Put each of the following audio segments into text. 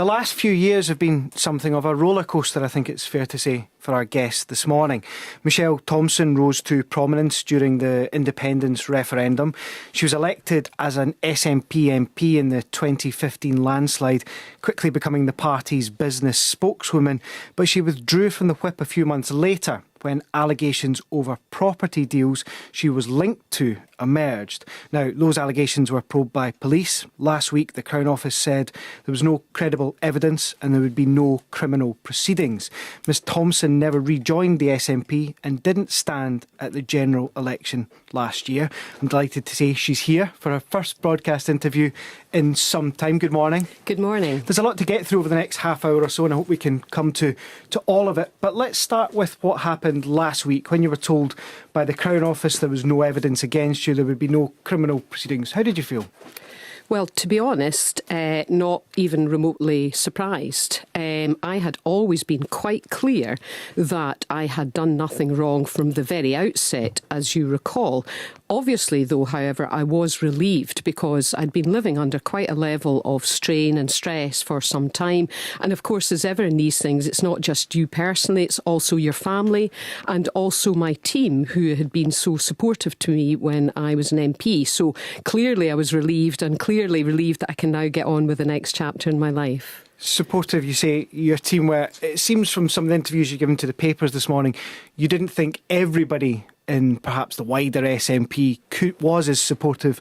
The last few years have been something of a rollercoaster, I think it's fair to say, for our guest this morning. Michelle Thomson rose to prominence during the independence referendum. She was elected as an SNP MP in the 2015 landslide, quickly becoming the party's business spokeswoman, but she withdrew from the whip a few months later when allegations over property deals she was linked to emerged. Now, those allegations were probed by police. Last week, the Crown Office said there was no credible evidence and there would be no criminal proceedings. Ms Thomson never rejoined the SNP and didn't stand at the general election last year. I'm delighted to say she's here for her first broadcast interview in some time. Good morning. Good morning. There's a lot to get through over the next half hour or so, and I hope we can come to all of it. But let's start with what happened last week when you were told by the Crown Office there was no evidence against you, there would be no criminal proceedings. How did you feel? Well, to be honest, not even remotely surprised. I had always been quite clear that I had done nothing wrong from the very outset, as you recall. Obviously, though, however, I was relieved because I'd been living under quite a level of strain and stress for some time. And of course, as ever in these things, it's not just you personally, it's also your family and also my team who had been so supportive to me when I was an MP. So clearly I was relieved and clearly relieved that I can now get on with the next chapter in my life. Supportive, you say, your team were. It seems from some of the interviews you've given to the papers this morning, you didn't think everybody in perhaps the wider SNP was as supportive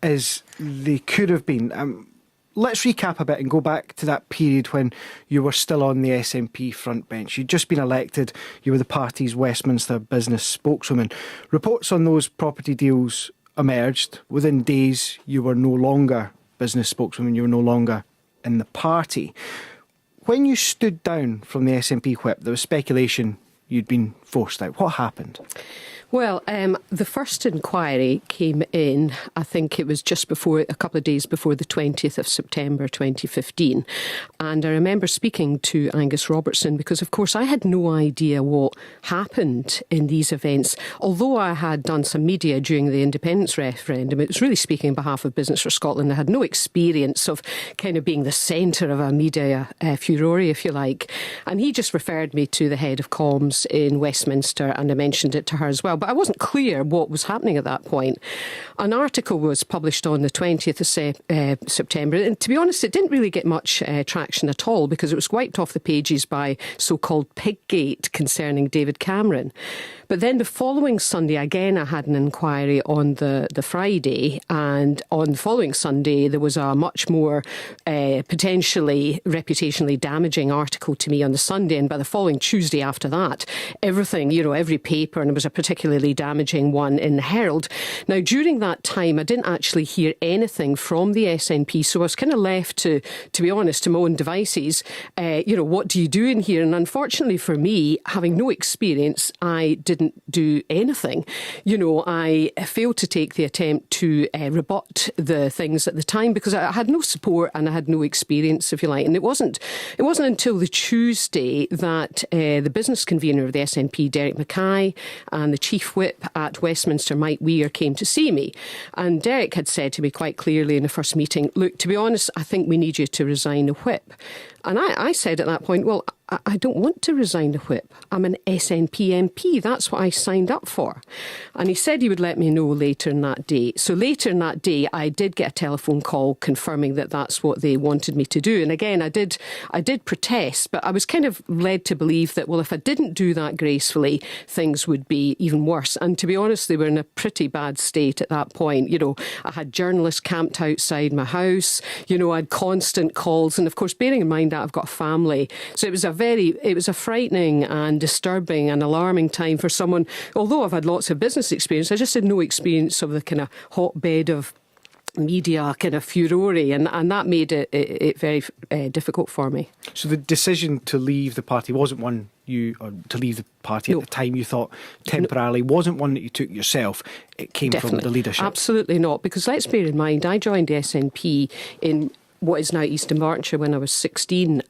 as they could have been. Let's recap a bit and go back to that period when you were still on the SNP front bench. You'd just been elected, you were the party's Westminster business spokeswoman. Reports on those property deals emerged. Within days, you were no longer business spokeswoman, you were no longer in the party. When you stood down from the SNP whip, there was speculation you'd been forced out. What happened? Well, the first inquiry came in, I think it was just before, a couple of days before the 20th of September 2015. And I remember speaking to Angus Robertson because, of course, I had no idea what happened in these events. Although I had done some media during the independence referendum, it was really speaking on behalf of Business for Scotland. I had no experience of kind of being the centre of a media furore, if you like. And he just referred me to the head of comms in Westminster, and I mentioned it to her as well. But I wasn't clear what was happening at that point. An article was published on the 20th of September, and to be honest, it didn't really get much traction at all because it was wiped off the pages by so-called Piggate concerning David Cameron. But then the following Sunday, again, I had an inquiry on the Friday, and on the following Sunday, there was a much more potentially reputationally damaging article to me on the Sunday, and by the following Tuesday after that, everything, every paper, and it was a particularly damaging one in the Herald. Now, during that time, I didn't actually hear anything from the SNP, so I was kind of left to be honest, to my own devices. What do you do in here? And unfortunately for me, having no experience, I didn't do anything. I failed to take the attempt to rebut the things at the time because I had no support and I had no experience, if you like. And it wasn't until the Tuesday that the business convener of the SNP, Derek Mackay, and the chief whip at Westminster, Mike Weir, came to see me. And Derek had said to me quite clearly in the first meeting, look, to be honest, I think we need you to resign the whip. And I said at that point, well, I don't want to resign the whip. I'm an SNP MP. That's what I signed up for. And he said he would let me know later in that day. So later in that day, I did get a telephone call confirming that that's what they wanted me to do. And again, I did protest, but I was kind of led to believe that, well, if I didn't do that gracefully, things would be even worse. And to be honest, they were in a pretty bad state at that point. I had journalists camped outside my house. I had constant calls. And of course, bearing in mind that I've got a family. So it was a frightening and disturbing and alarming time for someone. Although I've had lots of business experience, I just had no experience of the kind of hotbed of media kind of furore, and that made it very difficult for me. So the decision to leave the party wasn't one to leave the party at the time you thought temporarily, wasn't one that you took yourself. It came from the leadership. Absolutely not, because let's bear in mind, I joined the SNP in what is now East Dunbartonshire when I was 16,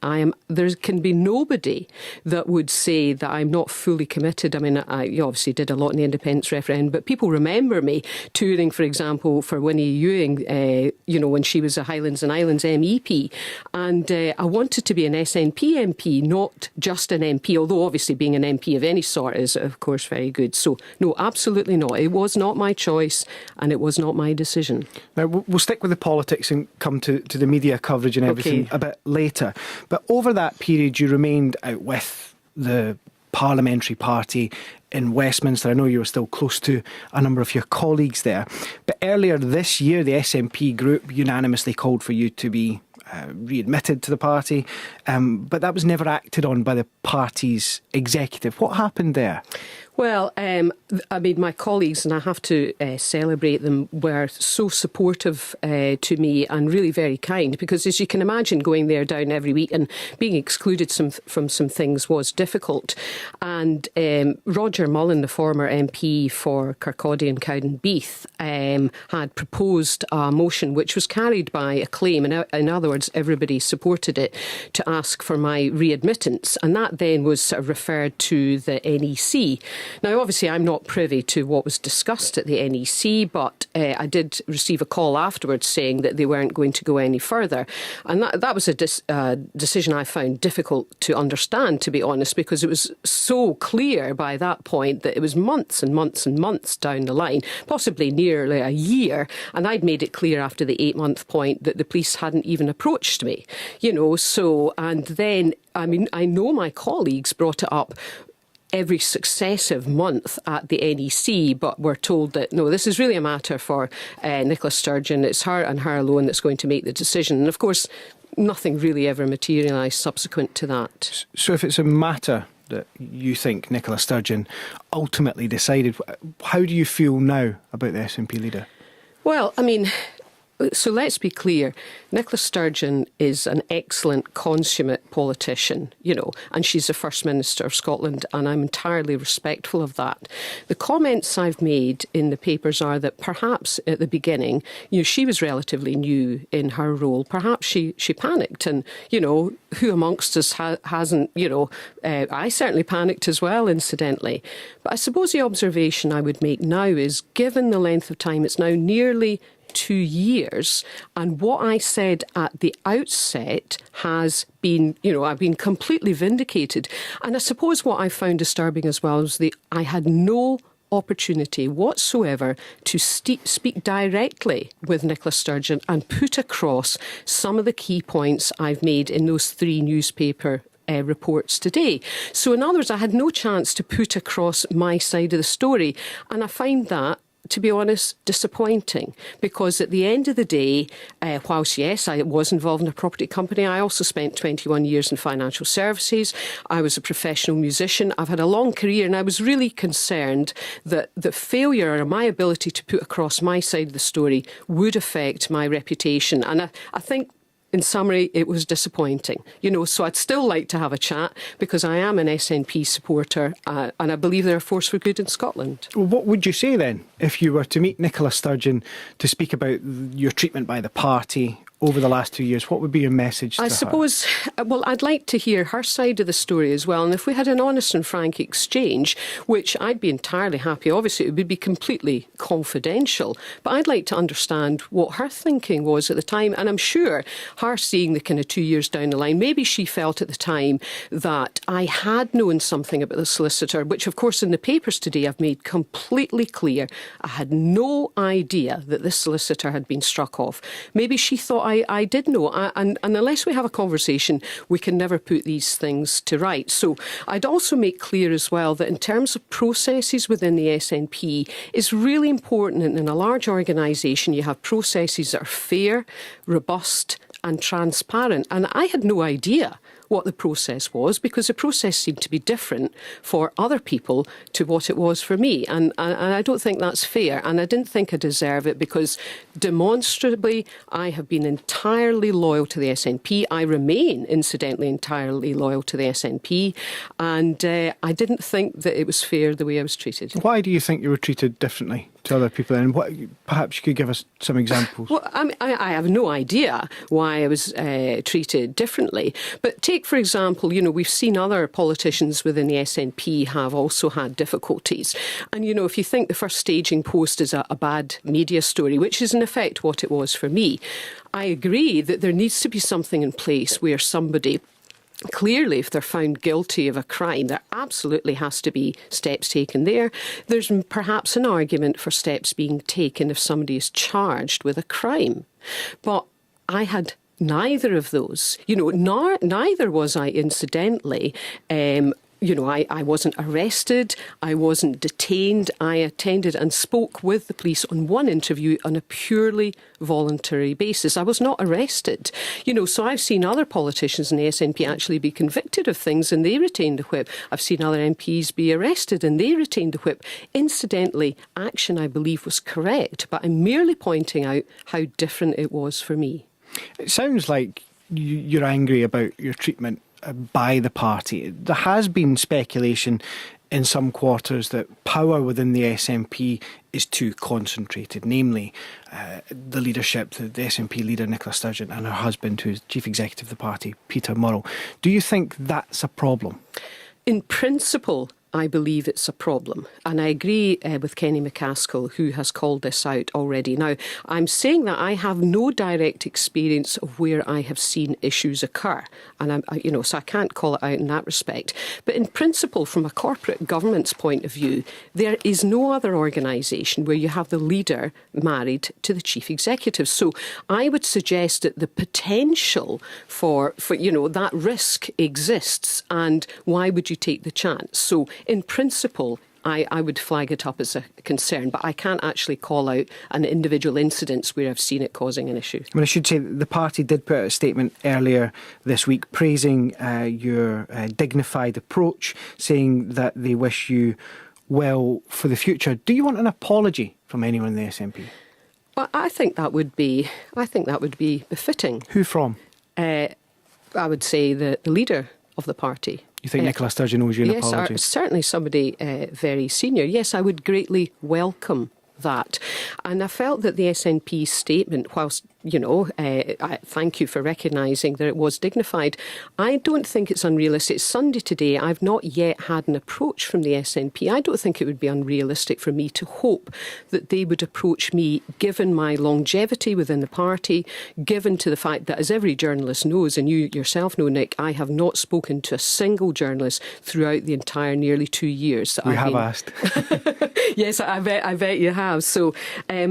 there can be nobody that would say that I'm not fully committed. I mean, I obviously did a lot in the independence referendum, but people remember me touring, for example, for Winnie Ewing, when she was a Highlands and Islands MEP. And I wanted to be an SNP MP, not just an MP, although obviously being an MP of any sort is, of course, very good. So, no, absolutely not. It was not my choice and it was not my decision. Now, we'll stick with the politics and come to the media coverage and everything a bit later. But over that period, you remained out with the parliamentary party in Westminster. I know you were still close to a number of your colleagues there. But earlier this year, the SNP group unanimously called for you to be readmitted to the party. But that was never acted on by the party's executive. What happened there? Well, I mean, my colleagues, and I have to celebrate them, were so supportive to me and really very kind, because as you can imagine, going there down every week and being excluded from some things was difficult. And Roger Mullen, the former MP for Kirkcaldy and Cowdenbeath, had proposed a motion which was carried by acclaim. In other words, everybody supported it, to ask for my readmittance. And that then was sort of referred to the NEC. Now, obviously, I'm not privy to what was discussed at the NEC, but I did receive a call afterwards saying that they weren't going to go any further. And that was a decision I found difficult to understand, to be honest, because it was so clear by that point that it was months and months and months down the line, possibly nearly a year. And I'd made it clear after the 8-month point that the police hadn't even approached me, and then, I mean, I know my colleagues brought it up every successive month at the NEC, but we're told that, no, this is really a matter for Nicola Sturgeon. It's her and her alone that's going to make the decision. And of course, nothing really ever materialised subsequent to that. So if it's a matter that you think Nicola Sturgeon ultimately decided, how do you feel now about the SNP leader? Well, I mean, so let's be clear. Nicola Sturgeon is an excellent, consummate politician, and she's the First Minister of Scotland, and I'm entirely respectful of that. The comments I've made in the papers are that perhaps at the beginning, she was relatively new in her role. Perhaps she panicked, and, who amongst us hasn't, I certainly panicked as well, incidentally. But I suppose the observation I would make now is, given the length of time, it's now nearly 2 years, and what I said at the outset has been, I've been completely vindicated. And I suppose what I found disturbing as well is I had no opportunity whatsoever to speak directly with Nicola Sturgeon and put across some of the key points I've made in those 3 newspaper reports today. So in other words, I had no chance to put across my side of the story, and I find that, to be honest, disappointing, because at the end of the day, whilst, yes, I was involved in a property company, I also spent 21 years in financial services. I was a professional musician. I've had a long career, and I was really concerned that the failure or my ability to put across my side of the story would affect my reputation. And I think, in summary, it was disappointing. So I'd still like to have a chat, because I am an SNP supporter and I believe they're a force for good in Scotland. Well, what would you say then if you were to meet Nicola Sturgeon to speak about your treatment by the party over the last 2 years? What would be your message to her? I suppose, well, I'd like to hear her side of the story as well. And if we had an honest and frank exchange, which I'd be entirely happy, obviously it would be completely confidential, but I'd like to understand what her thinking was at the time. And I'm sure her seeing the kind of 2 years down the line, maybe she felt at the time that I had known something about the solicitor, which of course in the papers today I've made completely clear. I had no idea that this solicitor had been struck off. Maybe she thought I did know, and unless we have a conversation, we can never put these things to right. So I'd also make clear as well that in terms of processes within the SNP, it's really important that in a large organisation you have processes that are fair, robust and transparent. And I had no idea what the process was, because the process seemed to be different for other people to what it was for me. And I don't think that's fair. And I didn't think I deserve it because demonstrably I have been entirely loyal to the SNP. I remain, incidentally, entirely loyal to the SNP. And I didn't think that it was fair the way I was treated. Why do you think you were treated differently to other people? And perhaps you could give us some examples. Well, I have no idea why I was treated differently. But take, for example, we've seen other politicians within the SNP have also had difficulties. And, if you think the first staging post is a bad media story, which is in effect what it was for me, I agree that there needs to be something in place where somebody, clearly, if they're found guilty of a crime, there absolutely has to be steps taken there. There's perhaps an argument for steps being taken if somebody is charged with a crime. But I had neither of those. Neither was I, incidentally. I wasn't arrested, I wasn't detained. I attended and spoke with the police on one interview on a purely voluntary basis. I was not arrested. So I've seen other politicians in the SNP actually be convicted of things and they retained the whip. I've seen other MPs be arrested and they retained the whip. Incidentally, action, I believe, was correct, but I'm merely pointing out how different it was for me. It sounds like you're angry about your treatment by the party. There has been speculation in some quarters that power within the SNP is too concentrated, namely the leadership, the SNP leader Nicola Sturgeon and her husband, who's chief executive of the party, Peter Murrell. Do you think that's a problem? In principle, I believe it's a problem. And I agree with Kenny McCaskill, who has called this out already. Now, I'm saying that I have no direct experience of where I have seen issues occur. And, so I can't call it out in that respect. But in principle, from a corporate governance point of view, there is no other organisation where you have the leader married to the chief executive. So I would suggest that the potential for that risk exists. And why would you take the chance? So in principle, I would flag it up as a concern, but I can't actually call out an individual incident where I've seen it causing an issue. I should say the party did put out a statement earlier this week praising your dignified approach, saying that they wish you well for the future. Do you want an apology from anyone in the SNP? Well, I think that would be befitting. Who from? I would say the leader of the party. You think Nicola Sturgeon owes you an apology? Yes, certainly somebody very senior. Yes, I would greatly welcome that. And I felt that the SNP statement, whilst, I thank you for recognising that it was dignified, I don't think it's unrealistic. It's Sunday today. I've not yet had an approach from the SNP. I don't think it would be unrealistic for me to hope that they would approach me, given my longevity within the party, given to the fact that, as every journalist knows, and you yourself know, Nick, I have not spoken to a single journalist throughout the entire nearly 2 years that I've been asked. Yes, I bet you have. So, I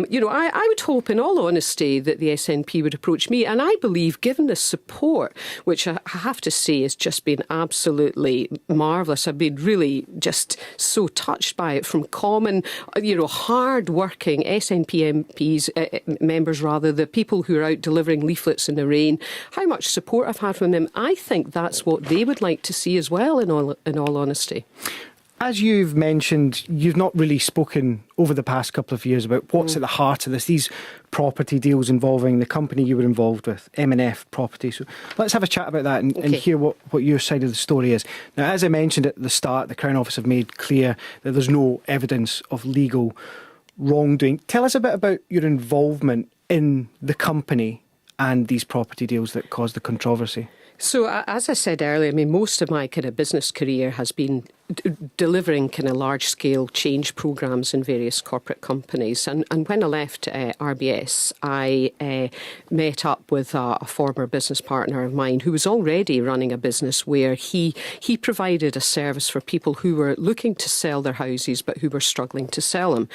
would hope, in all honesty, that the SNP would approach me. And I believe, given the support, which I have to say has just been absolutely marvellous, I've been really just so touched by it from common, hard-working SNP MPs, members rather, the people who are out delivering leaflets in the rain, how much support I've had from them. I think that's what they would like to see as well, in all honesty. As you've mentioned, you've not really spoken over the past couple of years about what's at the heart of this, these property deals involving the company you were involved with, M&F Property. So let's have a chat about that and hear what your side of the story is. Now, as I mentioned at the start, the Crown Office have made clear that there's no evidence of legal wrongdoing. Tell us a bit about your involvement in the company and these property deals that caused the controversy. So, as I said earlier, most of my kind of business career has been delivering kind of large-scale change programmes in various corporate companies. And when I left RBS, I met up with a former business partner of mine who was already running a business where he provided a service for people who were looking to sell their houses but who were struggling to sell them.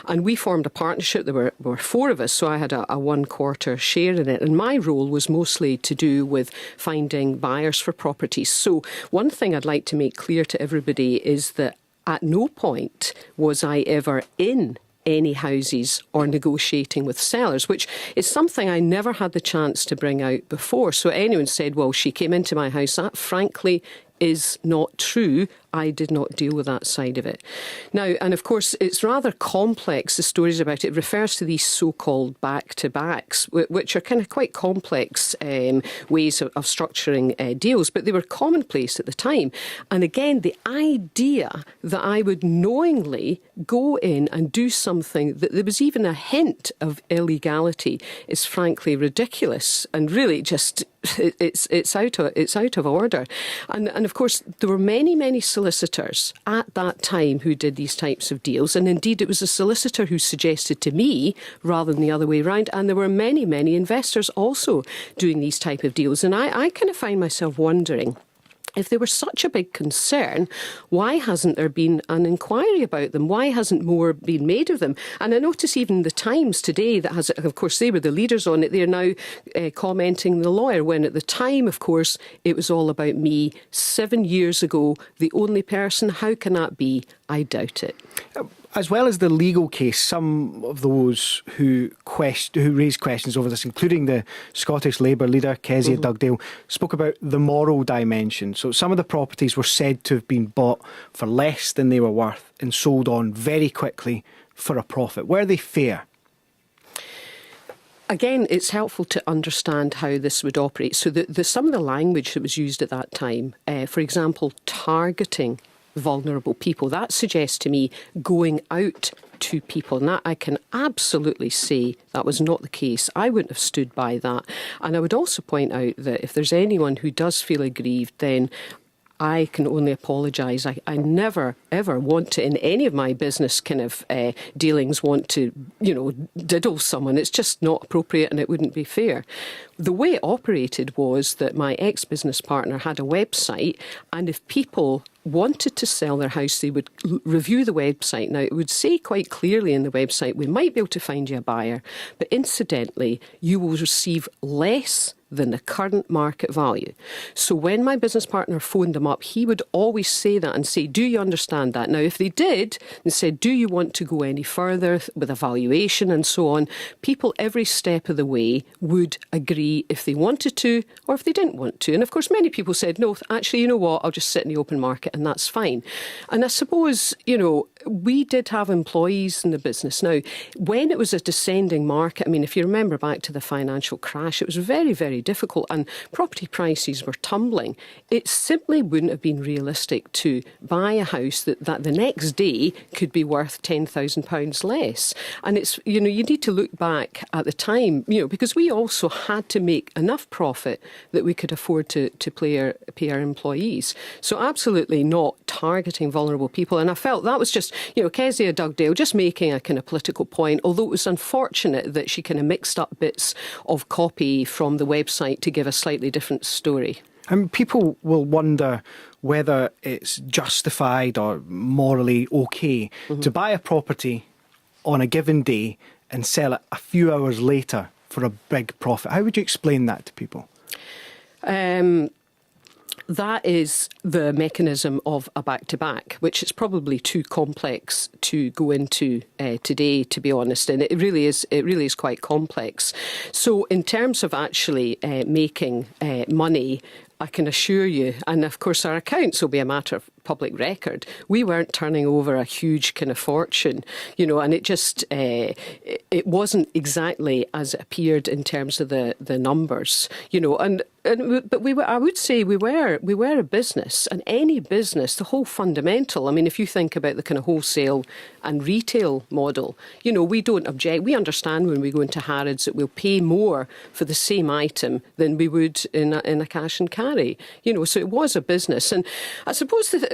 And we formed a partnership. There were four of us, so I had a 1/4 share in it. And my role was mostly to do with finding buyers for properties. So one thing I'd like to make clear to everybody is that at no point was I ever in any houses or negotiating with sellers, which is something I never had the chance to bring out before. So anyone said, well, she came into my house, that frankly is not true. I did not deal with that side of it. Now, and of course, it's rather complex, the stories about it. It refers to these so-called back-to-backs, which are kind of quite complex ways of structuring deals, but they were commonplace at the time. And again, the idea that I would knowingly go in and do something that there was even a hint of illegality is frankly ridiculous and really just it's out of order. And of course, there were many solicitors at that time who did these types of deals. And indeed, it was a solicitor who suggested to me rather than the other way around. And there were many investors also doing these type of deals. And I kind of find myself wondering, if they were such a big concern, why hasn't there been an inquiry about them? Why hasn't more been made of them? And I notice even the Times today, that has, of course, they were the leaders on it, they're now commenting the lawyer, when at the time, of course, it was all about me. 7 years ago, the only person. How can that be? I doubt it. As well as the legal case, some of those who raised questions over this, including the Scottish Labour leader, Kezia Dugdale, spoke about the moral dimension. So some of the properties were said to have been bought for less than they were worth and sold on very quickly for a profit. Were they fair? Again, it's helpful to understand how this would operate. So some of the language that was used at that time, for example, targeting vulnerable people, that suggests to me going out to people. And that I can absolutely say that was not the case. I wouldn't have stood by that. And I would also point out that if there's anyone who does feel aggrieved, then I can only apologise. I never, ever want to, in any of my business kind of dealings, want to, diddle someone. It's just not appropriate and it wouldn't be fair. The way it operated was that my ex-business partner had a website, and if people wanted to sell their house, they would review the website. Now, it would say quite clearly in the website, we might be able to find you a buyer, but incidentally, you will receive less than the current market value. So when my business partner phoned them up, he would always say that and say, do you understand that? Now, if they did and said, do you want to go any further with a valuation and so on, people every step of the way would agree if they wanted to or if they didn't want to. And of course, many people said, no, actually, you know what, I'll just sit in the open market and that's fine. And I suppose, we did have employees in the business. Now, when it was a descending market, I mean, if you remember back to the financial crash, it was very, very difficult and property prices were tumbling. It simply wouldn't have been realistic to buy a house that the next day could be worth £10,000 less. And it's, you need to look back at the time, because we also had to make enough profit that we could afford to pay our employees. So absolutely not targeting vulnerable people. And I felt that was just, Kezia Dugdale just making a kind of political point, although it was unfortunate that she kind of mixed up bits of copy from the website to give a slightly different story. And people will wonder whether it's justified or morally okay to buy a property on a given day and sell it a few hours later for a big profit. How would you explain that to people? That is the mechanism of a back-to-back, which is probably too complex to go into today, to be honest. And it really is quite complex. So in terms of actually making money, I can assure you, and of course our accounts will be a matter of public record, we weren't turning over a huge kind of fortune, and it just, it wasn't exactly as it appeared in terms of the numbers, but I would say we were a business, and any business, the whole fundamental, I mean, if you think about the kind of wholesale and retail model, we don't object. We understand when we go into Harrods that we'll pay more for the same item than we would in a cash and carry, so it was a business. And I suppose that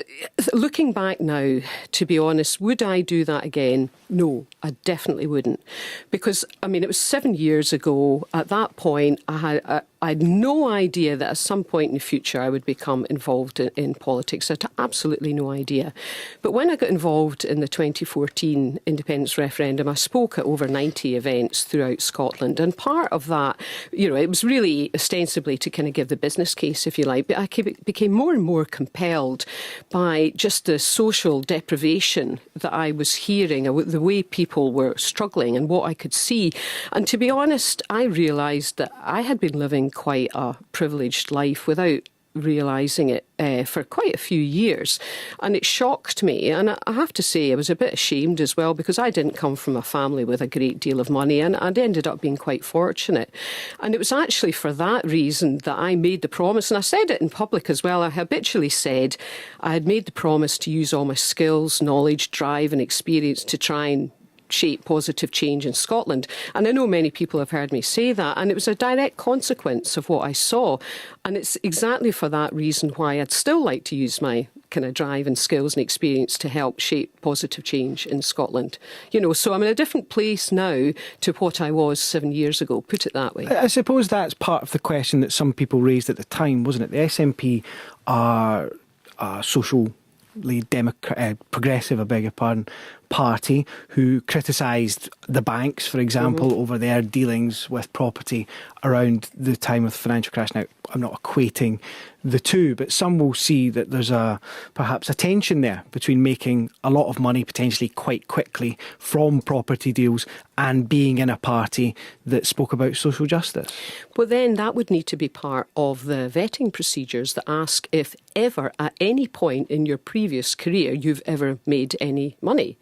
looking back now, to be honest, would I do that again? No, I definitely wouldn't. Because, I mean, it was 7 years ago. At that point, I had no idea that at some point in the future I would become involved in politics. I had absolutely no idea. But when I got involved in the 2014 independence referendum, I spoke at over 90 events throughout Scotland. And part of that, it was really ostensibly to kind of give the business case, if you like. But I became more and more compelled by just the social deprivation that I was hearing, the way people were struggling and what I could see. And to be honest, I realised that I had been living quite a privileged life without realising it for quite a few years. And it shocked me. And I have to say I was a bit ashamed as well, because I didn't come from a family with a great deal of money, and I'd ended up being quite fortunate. And it was actually for that reason that I made the promise, and I said it in public as well. I habitually said I had made the promise to use all my skills, knowledge, drive and experience to try and shape positive change in Scotland. And I know many people have heard me say that, and it was a direct consequence of what I saw. And it's exactly for that reason why I'd still like to use my kind of drive and skills and experience to help shape positive change in Scotland. So I'm in a different place now to what I was 7 years ago, put it that way. I suppose that's part of the question that some people raised at the time, wasn't it? The SNP are socially progressive, party who criticised the banks, for example, over their dealings with property around the time of the financial crash. Now, I'm not equating the two, but some will see that there's perhaps a tension there between making a lot of money potentially quite quickly from property deals and being in a party that spoke about social justice. Well, then that would need to be part of the vetting procedures that ask if ever at any point in your previous career you've ever made any money.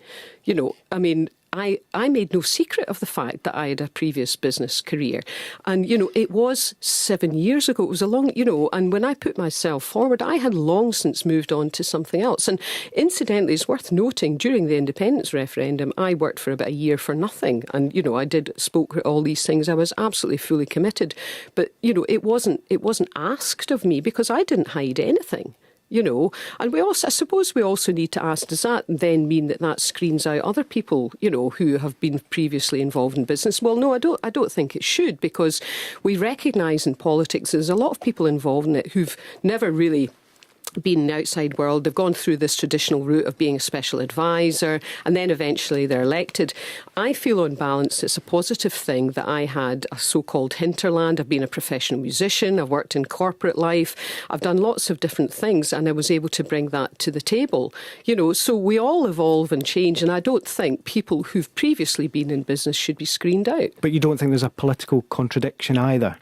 I made no secret of the fact that I had a previous business career. And, it was 7 years ago. It was a long, and when I put myself forward, I had long since moved on to something else. And incidentally, it's worth noting, during the independence referendum, I worked for about a year for nothing. And, I spoke all these things. I was absolutely fully committed. But, it wasn't asked of me because I didn't hide anything. And I suppose we also need to ask, does that then mean that screens out other people, who have been previously involved in business? Well, no, I don't think it should, because we recognise in politics there's a lot of people involved in it who've never really been in the outside world. They've gone through this traditional route of being a special advisor, and then eventually they're elected. I feel on balance it's a positive thing that I had a so-called hinterland. I've been a professional musician, I've worked in corporate life, I've done lots of different things, and I was able to bring that to the table. So we all evolve and change, and I don't think people who've previously been in business should be screened out. But you don't think there's a political contradiction either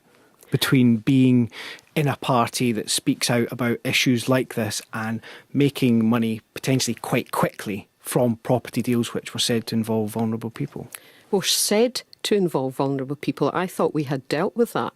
between being in a party that speaks out about issues like this and making money potentially quite quickly from property deals which were said to involve vulnerable people? Were said to involve vulnerable people. I thought we had dealt with that.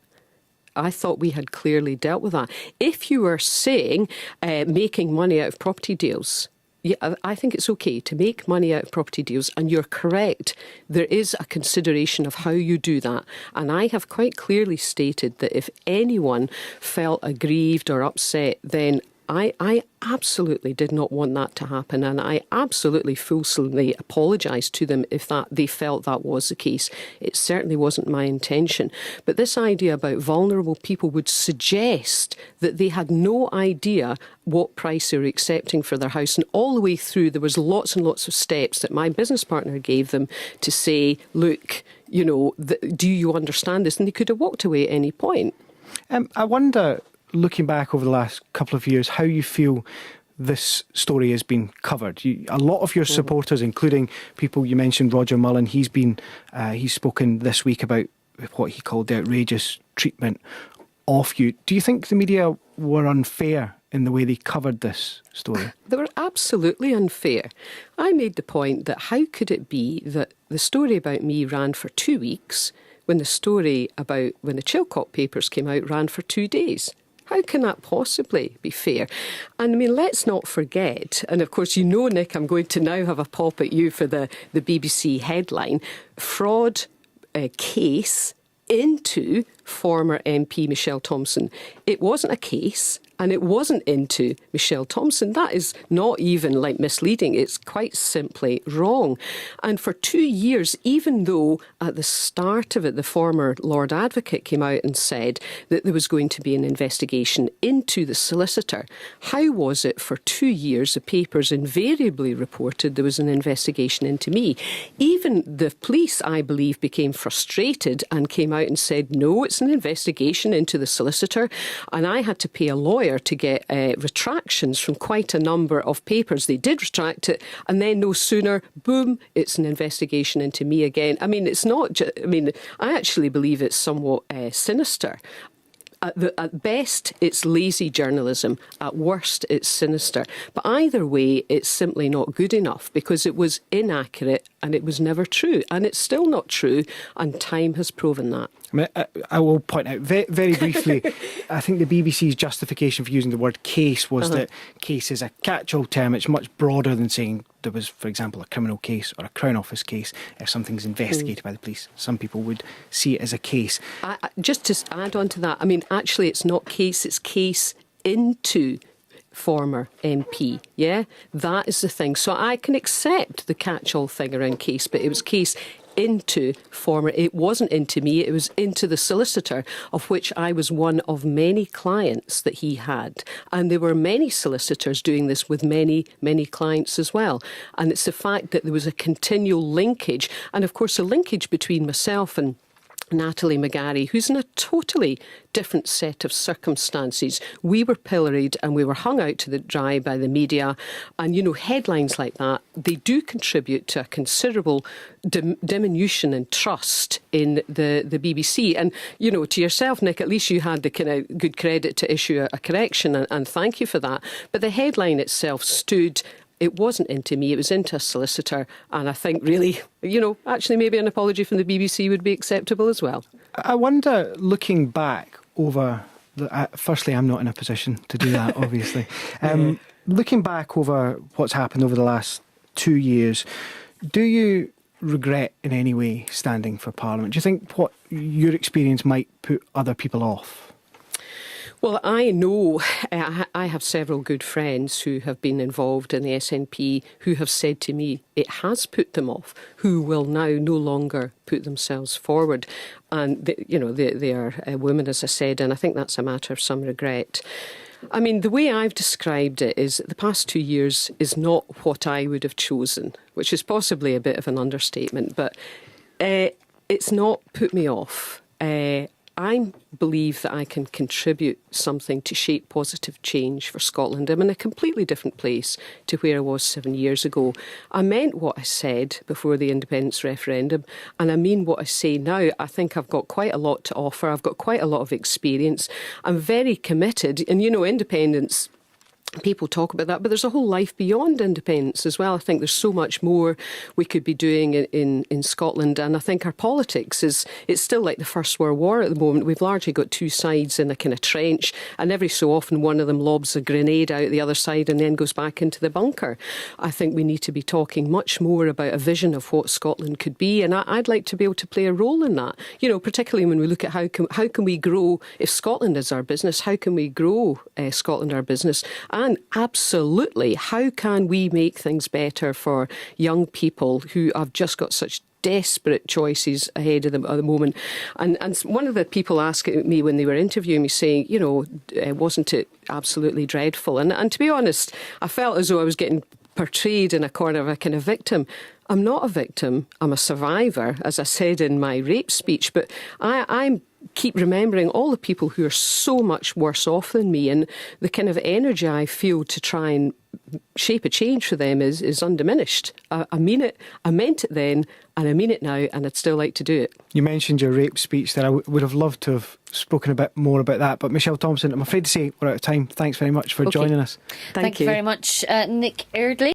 I thought we had clearly dealt with that. If you were saying making money out of property deals, yeah, I think it's okay to make money out of property deals, and you're correct. There is a consideration of how you do that. And I have quite clearly stated that if anyone felt aggrieved or upset, then I absolutely did not want that to happen, and I absolutely fulsomely apologised to them if they felt that was the case. It certainly wasn't my intention. But this idea about vulnerable people would suggest that they had no idea what price they were accepting for their house, and all the way through there was lots and lots of steps that my business partner gave them to say, look, do you understand this? And they could have walked away at any point. I wonder, looking back over the last couple of years, how you feel this story has been covered. A lot of your supporters, including people you mentioned, Roger Mullen, he's spoken this week about what he called the outrageous treatment of you. Do you think the media were unfair in the way they covered this story? They were absolutely unfair. I made the point that how could it be that the story about me ran for 2 weeks when the story about when the Chilcot papers came out ran for 2 days? How can that possibly be fair? And I mean, let's not forget, and of course, Nick, I'm going to now have a pop at you for the BBC headline, fraud case into former MP Michelle Thomson. It wasn't a case, and it wasn't into Michelle Thomson. That is not even like misleading. It's quite simply wrong. And for 2 years, even though at the start of it, the former Lord Advocate came out and said that there was going to be an investigation into the solicitor, how was it for 2 years the papers invariably reported there was an investigation into me? Even the police, I believe, became frustrated and came out and said, no, it's an investigation into the solicitor. And I had to pay a lawyer to get retractions from quite a number of papers. They did retract it, and then no sooner, boom, it's an investigation into me again. I mean, it's not just, I actually believe it's somewhat sinister. At best, it's lazy journalism. At worst, it's sinister. But either way, it's simply not good enough because it was inaccurate and it was never true. And it's still not true, and time has proven that. I will point out very briefly, I think the BBC's justification for using the word case was that case is a catch-all term. It's much broader than saying there was, for example, a criminal case or a Crown Office case. If something's investigated by the police, some people would see it as a case. Just to add on to that, actually it's not case, it's case into former MP, yeah? That is the thing. So I can accept the catch-all thing around case, but it was case into former. It wasn't into me, it was into the solicitor, of which I was one of many clients that he had. And there were many solicitors doing this with many, many clients as well. And it's the fact that there was a continual linkage. And of course, a linkage between myself and Natalie McGarry, who's in a totally different set of circumstances. We were pilloried and we were hung out to the dry by the media. And, headlines like that, they do contribute to a considerable diminution in trust in the BBC. And, to yourself, Nick, at least you had the kind of good credit to issue a correction, and thank you for that. But the headline itself stood. It wasn't into me, it was into a solicitor. And I think really, actually maybe an apology from the BBC would be acceptable as well. I wonder, looking back over, firstly, I'm not in a position to do that, obviously. Looking back over what's happened over the last 2 years, do you regret in any way standing for Parliament? Do you think what your experience might put other people off? Well, I know I have several good friends who have been involved in the SNP who have said to me it has put them off, who will now no longer put themselves forward. And, they are women, as I said, and I think that's a matter of some regret. The way I've described it is the past 2 years is not what I would have chosen, which is possibly a bit of an understatement, but it's not put me off. I believe that I can contribute something to shape positive change for Scotland. I'm in a completely different place to where I was 7 years ago. I meant what I said before the independence referendum, and I mean what I say now. I think I've got quite a lot to offer. I've got quite a lot of experience. I'm very committed. And, independence, people talk about that, but there's a whole life beyond independence as well. I think there's so much more we could be doing in Scotland, and I think our politics it's still like the First World War at the moment. We've largely got two sides in a kind of trench, and every so often one of them lobs a grenade out the other side and then goes back into the bunker. I think we need to be talking much more about a vision of what Scotland could be, and I'd like to be able to play a role in that. Particularly when we look at how can we grow, if Scotland is our business, how can we grow Scotland our business? And absolutely, how can we make things better for young people who have just got such desperate choices ahead of them at the moment? And one of the people asked me when they were interviewing me saying, wasn't it absolutely dreadful? And to be honest, I felt as though I was getting portrayed in a corner of a kind of victim. I'm not a victim, I'm a survivor, as I said in my rape speech, but I'm keep remembering all the people who are so much worse off than me, and the kind of energy I feel to try and shape a change for them is undiminished. I mean it, I meant it then, and I mean it now, and I'd still like to do it. You mentioned your rape speech there. I would have loved to have spoken a bit more about that, but Michelle Thomson, I'm afraid to say we're out of time. Thanks very much for joining us. Thank you very much, Nick Eardley.